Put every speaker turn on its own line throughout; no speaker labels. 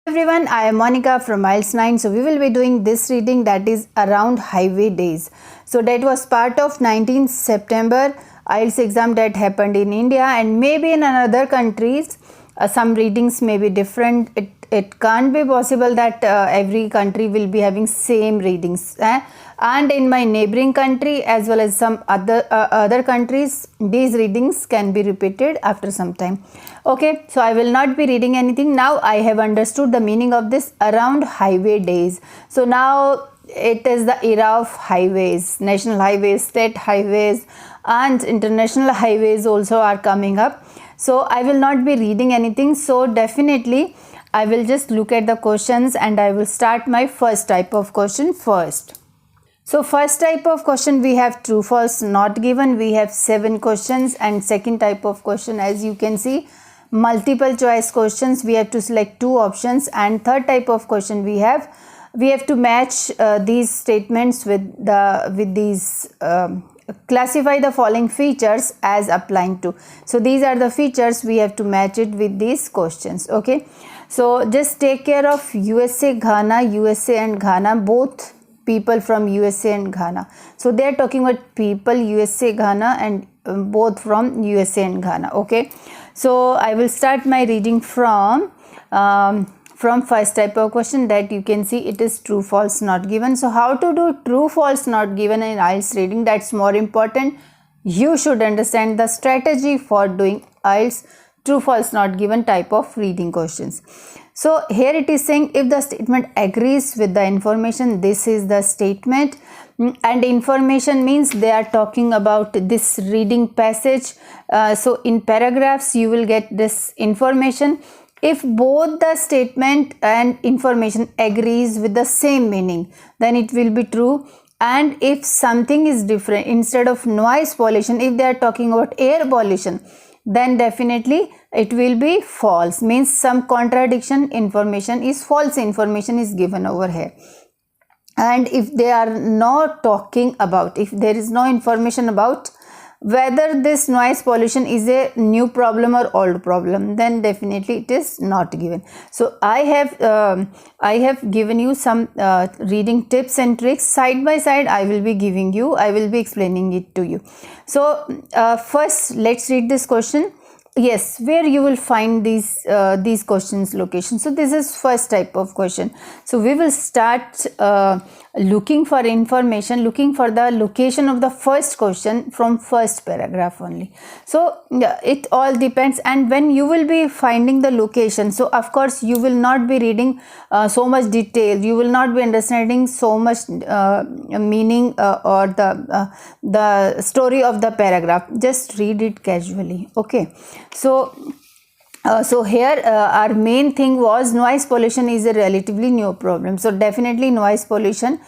Everyone, I am Monica from IELTS 9. So we will be doing this reading, that is around highway days. So that was part of 19th September IELTS exam that happened in India, and maybe in other countries some readings may be different. It can't be possible that every country will be having same readings. And in my neighboring country as well as some other countries, these readings can be repeated after some time. Okay, so I will not be reading anything. Now I have understood the meaning of this around highway days. So now it is the era of highways, national highways, state highways, and international highways also are coming up. So I will not be reading anything. So definitely I will just look at the questions and I will start my first type of question first. So first type of question, we have true, false, not given. We have 7 questions. And second type of question, as you can see, multiple choice questions. We have to select 2 options. And third type of question, we have to match these statements with these classify the following features as applying to. So these are the features, we have to match it with these questions. Okay, so just take care of USA, Ghana, USA and Ghana, both people from USA and Ghana. So they are talking about people USA, Ghana, and both from USA and Ghana. Okay, so I will start my reading from first type of question, that you can see it is true, false, not given. So how to do true, false, not given in IELTS reading, that's more important. You should understand the strategy for doing IELTS true, false, not given type of reading questions. So here it is saying if the statement agrees with the information, this is the statement. And information means they are talking about this reading passage. So in paragraphs you will get this information. If both the statement and information agrees with the same meaning, then it will be true. And if something is different, instead of noise pollution, if they are talking about air pollution, then definitely it will be false, means some contradiction, information is false, information is given over here. And if they are not talking about, if there is no information about whether this noise pollution is a new problem or old problem, then definitely it is not given. So I have given you some reading tips and tricks side by side. I will be giving you, I will be explaining it to you. So first let's read this question. Yes, where you will find these questions location. So this is first type of question. So we will start looking for information, looking for the location of the first question from first paragraph only. So it all depends, and when you will be finding the location, so of course you will not be reading so much detail, you will not be understanding so much meaning or the story of the paragraph. Just read it casually. Okay, so here our main thing was noise pollution is a relatively new problem. So definitely noise pollution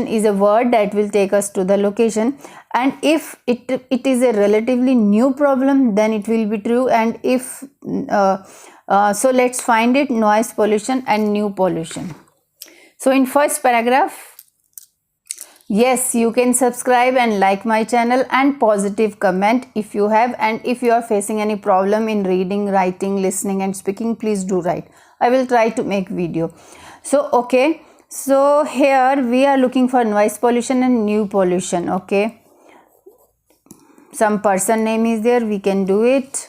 is a word that will take us to the location. And if it is a relatively new problem, then it will be true. And if so let's find it, noise pollution and new pollution. So in first paragraph, yes, you can subscribe and like my channel and positive comment if you have. And if you are facing any problem in reading, writing, listening and speaking, please do write. I will try to make video. So okay, so here we are looking for noise pollution and new pollution. Okay, some person name is there, we can do it.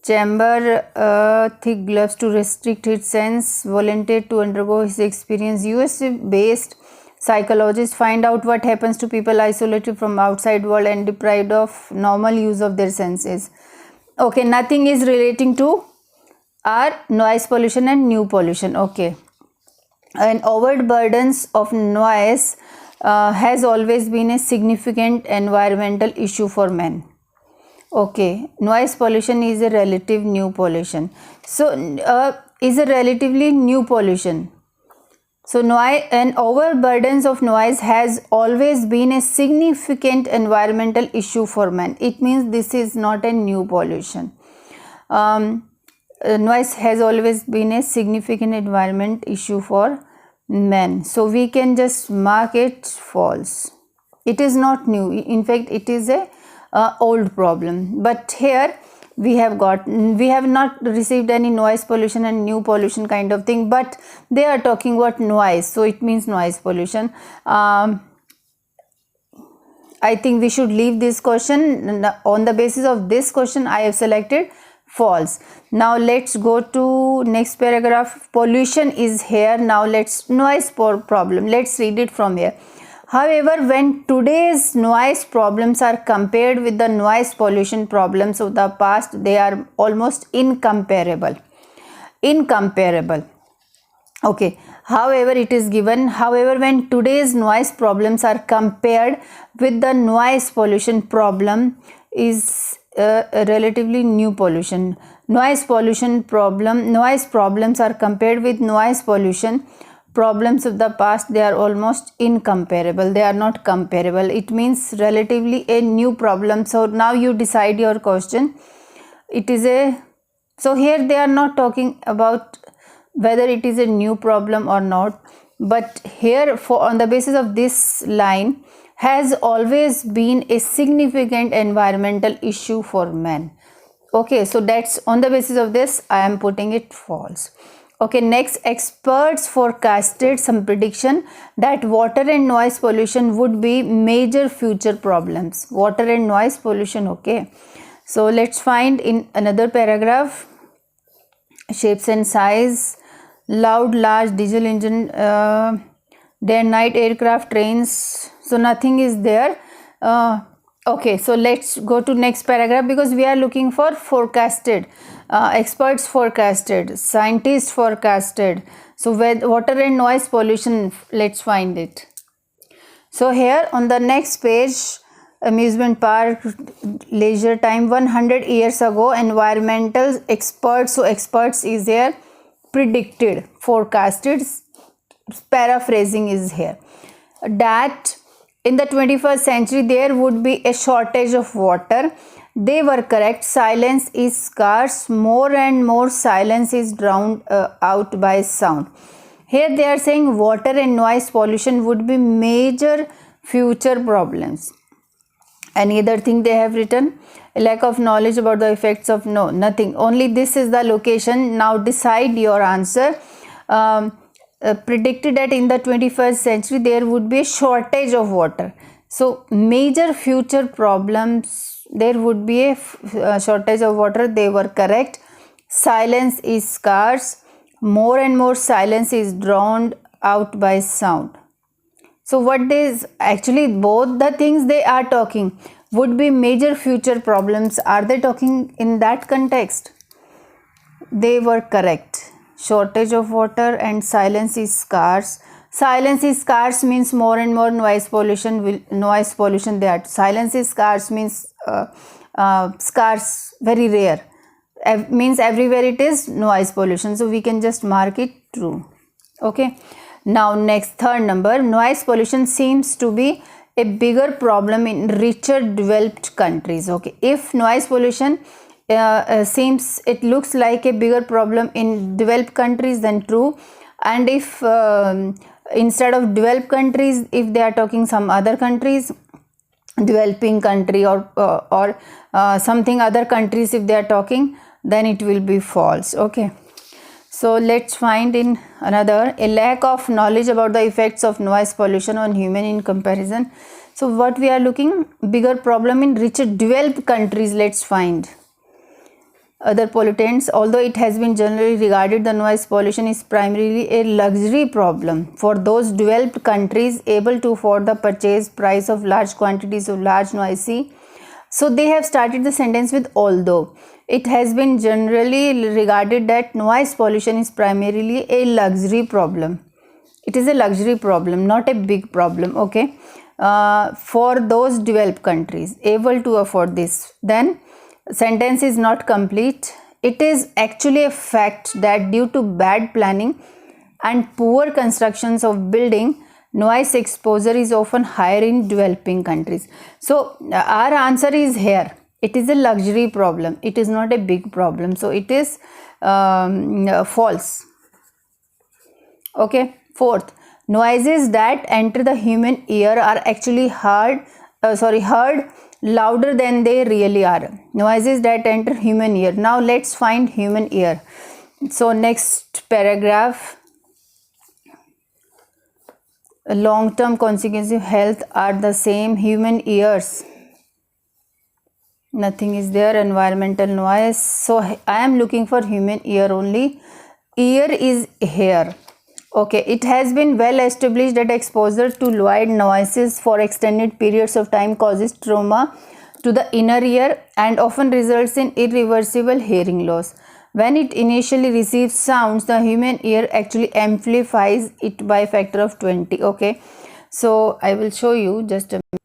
Chamber thick gloves to restrict his sense, volunteered to undergo his experience. USA based psychologists find out what happens to people isolated from outside world and deprived of normal use of their senses. Okay, nothing is relating to our noise pollution and new pollution. Okay, and overt burdens of noise has always been a significant environmental issue for men. Okay, noise pollution is a relative new pollution. So is a relatively new pollution. So noise and overburdens of noise has always been a significant environmental issue for men. It means this is not a new pollution. Noise has always been a significant environment issue for men. So we can just mark it false. It is not new. In fact, it is a old problem. But here we have not received any noise pollution and new pollution kind of thing, but they are talking about noise, so it means noise pollution. I think we should leave this question. On the basis of this question, I have selected false. Now let's go to next paragraph. Pollution is here. Now let's noise problem. Let's read it from here. However, when today's noise problems are compared with the noise pollution problems of the past, they are almost incomparable. Incomparable. Okay. However, it is given, however, when today's noise problems are compared with the noise pollution problem is a relatively new pollution. Noise problems are compared with noise pollution problems of the past, they are almost incomparable. They are not comparable. It means relatively a new problem. So now you decide your question. So here they are not talking about whether it is a new problem or not, but here on the basis of this line, has always been a significant environmental issue for men. Okay, so that's on the basis of this I am putting it false. Okay, next, experts forecasted some prediction that water and noise pollution would be major future problems. Water and noise pollution. Okay, so let's find in another paragraph. Shapes and size, loud large diesel engine, day and night aircraft, trains, so nothing is there. Okay, so let's go to next paragraph, because we are looking for forecasted. Experts forecasted, scientists forecasted. So water and noise pollution, let's find it. So here on the next page, amusement park, leisure time, 100 years ago, environmental experts, so experts is here, predicted, forecasted, paraphrasing is here, that in the 21st century there would be a shortage of water. They were correct. Silence is scarce. More and more silence is drowned out by sound. Here they are saying water and noise pollution would be major future problems. Any other thing they have written? A lack of knowledge about the effects of, no, nothing. Only this is the location. Now decide your answer. Predicted that in the 21st century there would be a shortage of water. So major future problems, there would be a shortage of water. They were correct. Silence is scarce. More and more silence is drowned out by sound. So what is actually both the things they are talking would be major future problems. Are they talking in that context? They were correct. Shortage of water and silence is scarce. Silence is scarce means more and more noise pollution. Silence is scarce means scarce, very rare. Means everywhere it is noise pollution. So we can just mark it true. Okay. Now next, third number, noise pollution seems to be a bigger problem in richer developed countries. Okay. If noise pollution it looks like a bigger problem in developed countries, then true. And if instead of developed countries, if they are talking some other countries, developing country or something other countries, if they are talking, then it will be false. Okay, so let's find in another, a lack of knowledge about the effects of noise pollution on human in comparison. So what we are looking, bigger problem in richer developed countries. Let's find other pollutants. Although it has been generally regarded the noise pollution is primarily a luxury problem for those developed countries able to afford the purchase price of large quantities of large noisy. So they have started the sentence with although. It has been generally regarded that noise pollution is primarily a luxury problem. It is a luxury problem, not a big problem. Okay, for those developed countries able to afford this, then sentence is not complete. It is actually a fact that due to bad planning and poor constructions of building, noise exposure is often higher in developing countries. So our answer is here. It is a luxury problem. It is not a big problem. So it is false. Okay. Fourth, noises that enter the human ear are actually heard louder than they really are. Noises that enter human ear. Now let's find human ear. So next paragraph. Long-term consequences of health are the same. Human ears. Nothing is there. Environmental noise. So I am looking for human ear only. Ear is here. Okay, it has been well established that exposure to loud noises for extended periods of time causes trauma to the inner ear and often results in irreversible hearing loss. When it initially receives sounds, the human ear actually amplifies it by a factor of 20. Okay, so I will show you just a minute.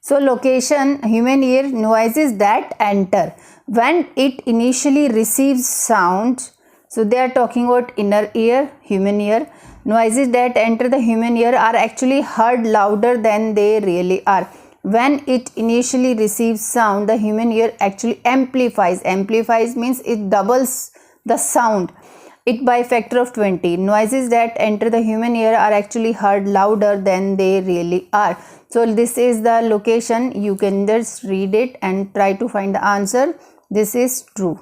So location, human ear, noises that enter. When it initially receives sound, so they are talking about inner ear, human ear. Noises that enter the human ear are actually heard louder than they really are. When it initially receives sound, the human ear actually amplifies. Amplifies means it doubles the sound, it by factor of 20. Noises that enter the human ear are actually heard louder than they really are. So this is the location. You can just read it and try to find the answer. This is true.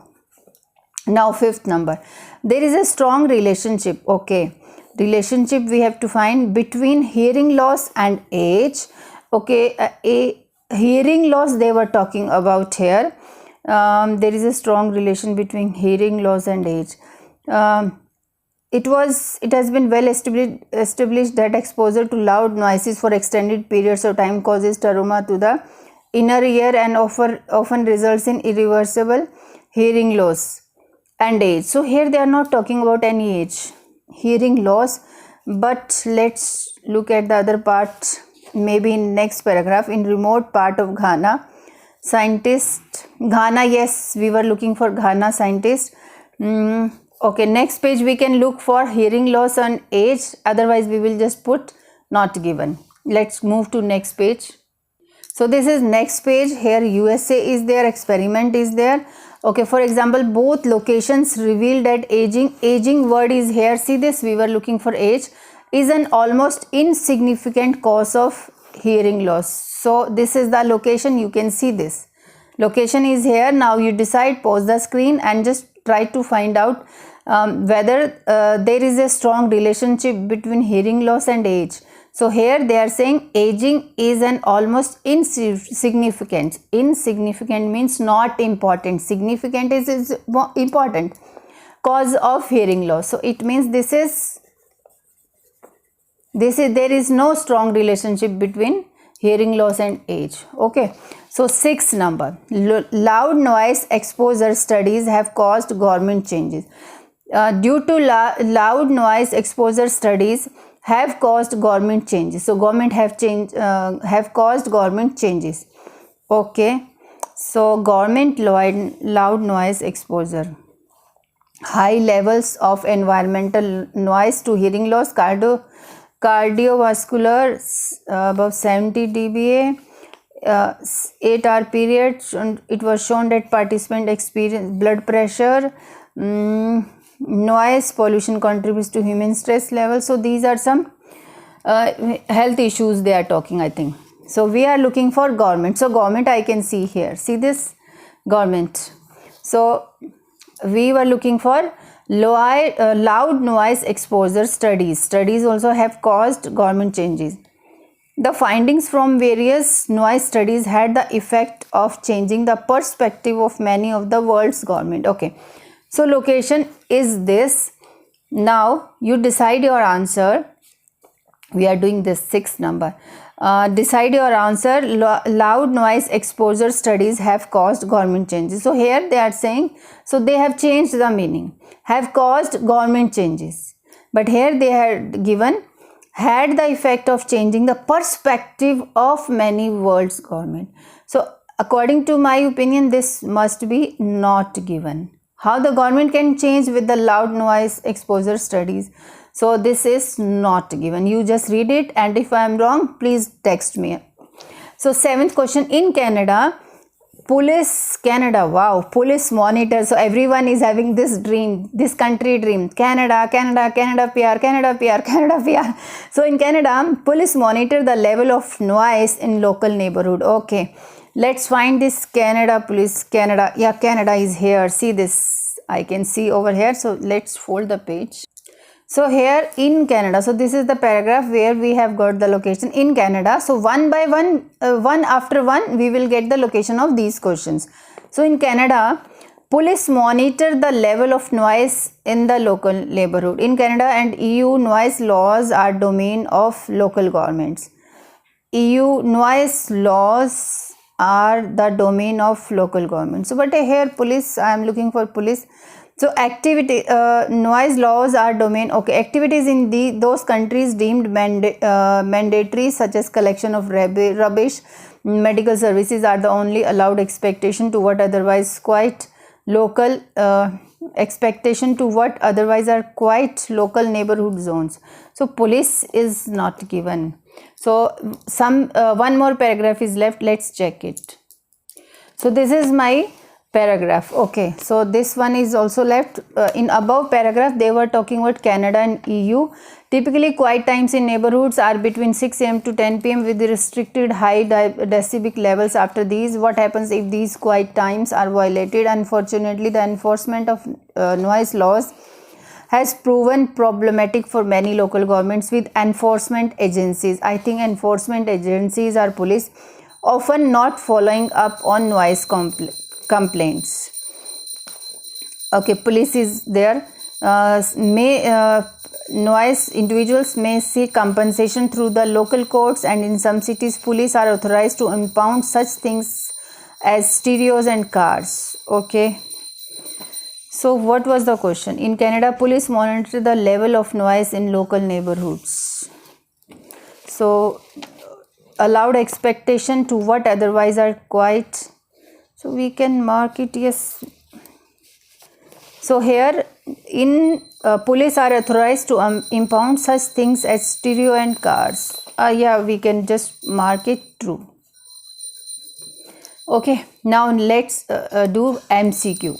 Now fifth number. There is a strong relationship. Okay. Relationship we have to find between hearing loss and age. Okay, a hearing loss they were talking about here. There is a strong relation between hearing loss and age. It has been well established that exposure to loud noises for extended periods of time causes trauma to the inner ear and often results in irreversible hearing loss and age. So here they are not talking about any age. Hearing loss, but let's look at the other part maybe in next paragraph. In remote part of Ghana, Ghana, yes, we were looking for Ghana scientist. Okay, next page we can look for hearing loss and age, otherwise we will just put not given. Let's move to next page. So this is next page. Here USA is there, experiment is there. Okay, for example, both locations reveal that aging word is here. See this, we were looking for age, is an almost insignificant cause of hearing loss. So this is the location. You can see this location is here. Now you decide, pause the screen and just try to find out whether there is a strong relationship between hearing loss and age. So here they are saying aging is an almost insignificant. Insignificant means not important. Significant is important. Cause of hearing loss. So it means there is no strong relationship between hearing loss and age. Okay. So sixth number. Loud noise exposure studies have caused government changes. Due to loud noise exposure studies have caused government changes. So government have caused government changes. Okay. So government loud noise exposure. High levels of environmental noise to hearing loss, cardiovascular above 70 dBA, 8-hour period. It was shown that participant experience blood pressure. Noise pollution contributes to human stress level. So these are some health issues they are talking, I think. So we are looking for government. So government I can see here. See this, government. So we were looking for loud noise exposure studies. Studies also have caused government changes. The findings from various noise studies had the effect of changing the perspective of many of the world's government. Okay. So location is this. Now you decide your answer. We are doing this sixth number. Decide your answer. Loud noise exposure studies have caused government changes. So here they are saying, so they have changed the meaning. Have caused government changes. But here they had given had the effect of changing the perspective of many world's government. So according to my opinion, this must be not given. How the government can change with the loud noise exposure studies? So this is not given. You just read it, and if I am wrong, please text me. So seventh question. In Canada, police monitor. So everyone is having this dream, this country dream. Canada PR. So in Canada, police monitor the level of noise in local neighborhood. Okay. Let's find this Canada police. Canada, yeah, Canada is here. See this, I can see over here. So let's fold the page. So here in Canada, so this is the paragraph where we have got the location in Canada. So one by one, one after one, we will get the location of these questions. So in Canada, police monitor the level of noise in the local neighborhood. In Canada and EU, noise laws are domain of local governments. EU noise laws are the domain of local government. So but here police, I am looking for police. So activity, noise laws are domain. Okay, activities in those countries deemed mandatory, such as collection of rubbish, medical services, are the only allowed expectation to what otherwise quite local expectation to what otherwise are quite local neighborhood zones. So police is not given. So some one more paragraph is left. Let's check it. So this is my paragraph. Okay, so this one is also left. In above paragraph they were talking about Canada and EU. Typically quiet times in neighborhoods are between 6 am to 10 pm with restricted high decibel levels. After these, what happens if these quiet times are violated? Unfortunately, the enforcement of noise laws has proven problematic for many local governments with enforcement agencies. I think enforcement agencies are police, often not following up on noise complaints. Okay, police is there. Noise individuals may seek compensation through the local courts, and in some cities police are authorized to impound such things as stereos and cars. Okay, so what was the question? In Canada, police monitor the level of noise in local neighborhoods. So allowed expectation to what otherwise are quite, so we can mark it, yes. So here in police are authorized to impound such things as stereo and cars. Yeah, we can just mark it true. Okay, now let's do MCQ.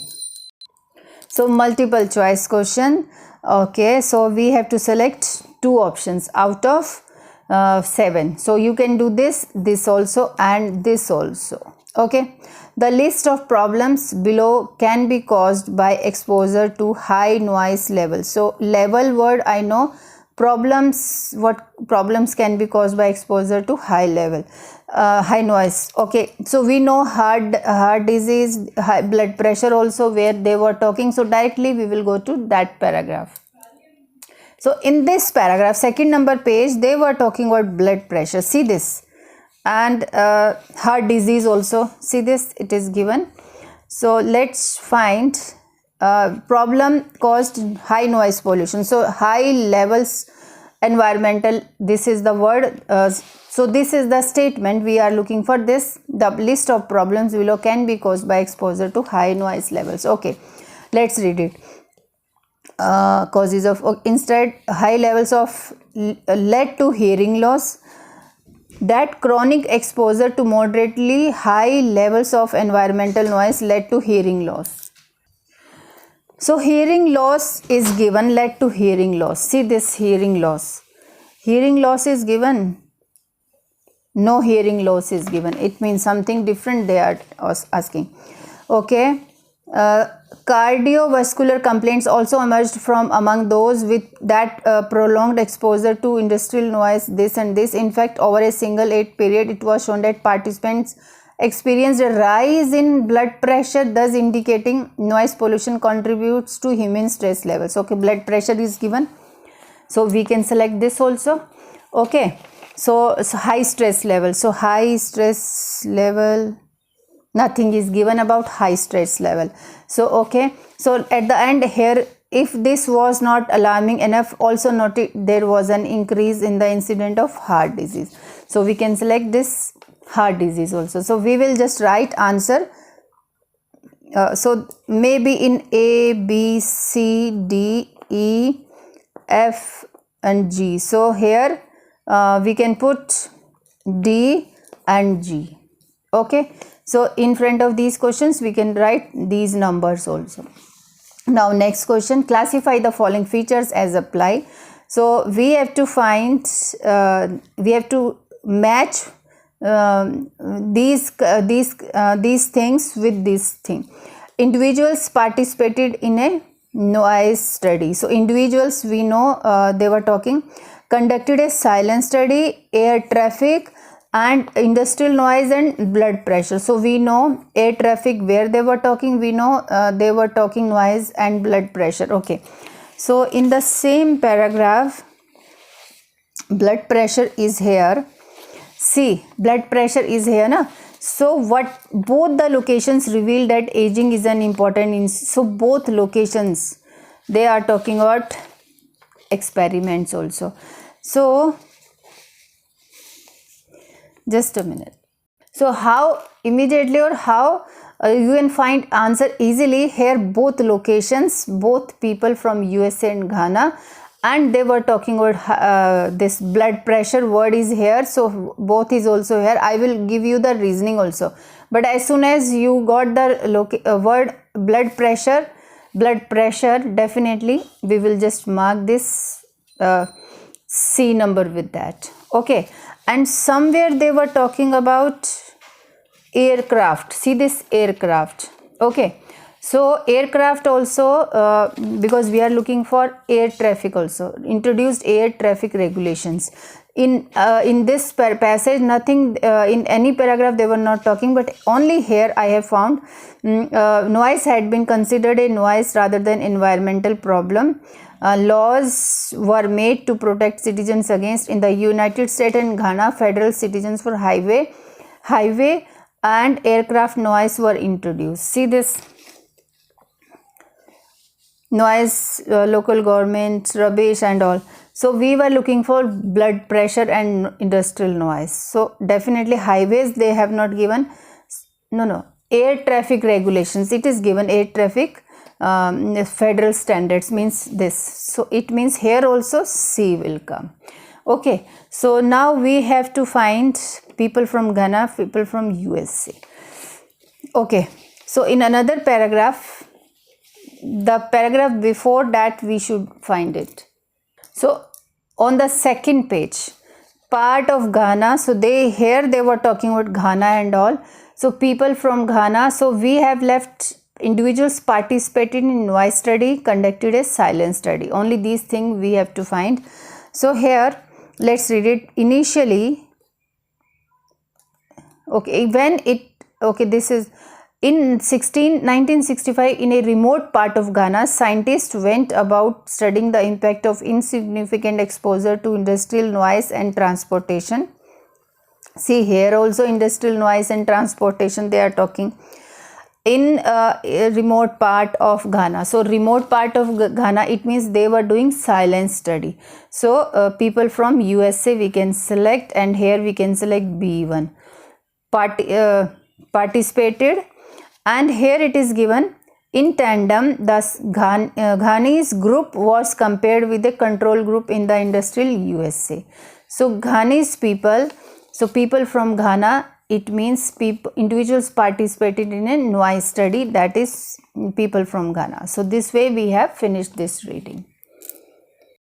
So multiple choice question. Okay, so we have to select 2 options out of 7. So you can do this also and this also. Okay, the list of problems below can be caused by exposure to high noise level. So level word I know. Problems, what problems can be caused by exposure to high level, high noise. Okay, so we know heart disease, high blood pressure also where they were talking. So directly we will go to that paragraph. So in this paragraph, second number page, they were talking about blood pressure. See this, and heart disease also. See this, it is given. So let's find problem caused high noise pollution. So high levels environmental, this is the word. So this is the statement we are looking for. This, the list of problems below can be caused by exposure to high noise levels. Okay, let's read it. Causes of, instead, high levels of led to hearing loss. That chronic exposure to moderately high levels of environmental noise led to hearing loss. So hearing loss is given, led to hearing loss. See this, hearing loss. Hearing loss is given. No hearing loss is given. It means something different they are asking. Okay. Cardiovascular complaints also emerged from among those with that prolonged exposure to industrial noise, this and this. In fact, over a single 8 period, it was shown that participants experienced a rise in blood pressure, thus indicating noise pollution contributes to human stress levels. Okay, blood pressure is given. So we can select this also. Okay, so high stress level. So high stress level, nothing is given about high stress level. So okay, so at the end here, if this was not alarming enough, also noted there was an increase in the incidence of heart disease. So we can select this, heart disease also. So we will just write answer. So maybe in A, B, C, D, E, F and G. So here we can put D and G. Okay, so in front of these questions we can write these numbers also. Now next question, classify the following features as apply. So we have to find, we have to match these things with this thing. Individuals participated in a noise study. So individuals, we know they were talking, conducted a silent study, air traffic and industrial noise and blood pressure. So we know air traffic where they were talking, we know they were talking noise and blood pressure. Okay, so in the same paragraph, blood pressure is here. See, blood pressure is here, na? So what both the locations reveal that aging is an important so both locations, they are talking about experiments also. So just a minute. So how immediately or how you can find answer easily here? Both locations, both people from USA and Ghana, and they were talking about this blood pressure word is here, so both is also here. I will give you the reasoning also, but as soon as you got the word blood pressure, definitely we will just mark this C number with that. Okay, and somewhere they were talking about aircraft. See this aircraft. Okay, so aircraft also, because we are looking for air traffic also, introduced air traffic regulations. In this passage, nothing in any paragraph they were not talking, but only here I have found noise had been considered a noise rather than environmental problem. Laws were made to protect citizens against, in the United States and Ghana, federal citizens for highway and aircraft noise were introduced. See this noise, local government, rubbish and all. So we were looking for blood pressure and industrial noise. So definitely highways they have not given. No, air traffic regulations it is given. Air traffic federal standards means this. So it means here also C will come. Okay, so now we have to find people from Ghana, people from USA. Okay, so in another paragraph, the paragraph before that we should find it. So on the second page, part of Ghana, so they were talking about Ghana and all. So people from Ghana, so we have left individuals participated in noise study, conducted a silent study. Only these things we have to find. So here let's read it. Initially, okay, this is in 1965, in a remote part of Ghana, scientists went about studying the impact of insignificant exposure to industrial noise and transportation. See here also industrial noise and transportation they are talking in a remote part of Ghana. So remote part of Ghana, it means they were doing silent study. So people from USA we can select, and here we can select B1. Participated, and here it is given in tandem. Thus Ghanese group was compared with the control group in the industrial USA. So Ghanese people, so people from Ghana, it means individuals participated in a noise study, that is people from Ghana. So this way we have finished this reading.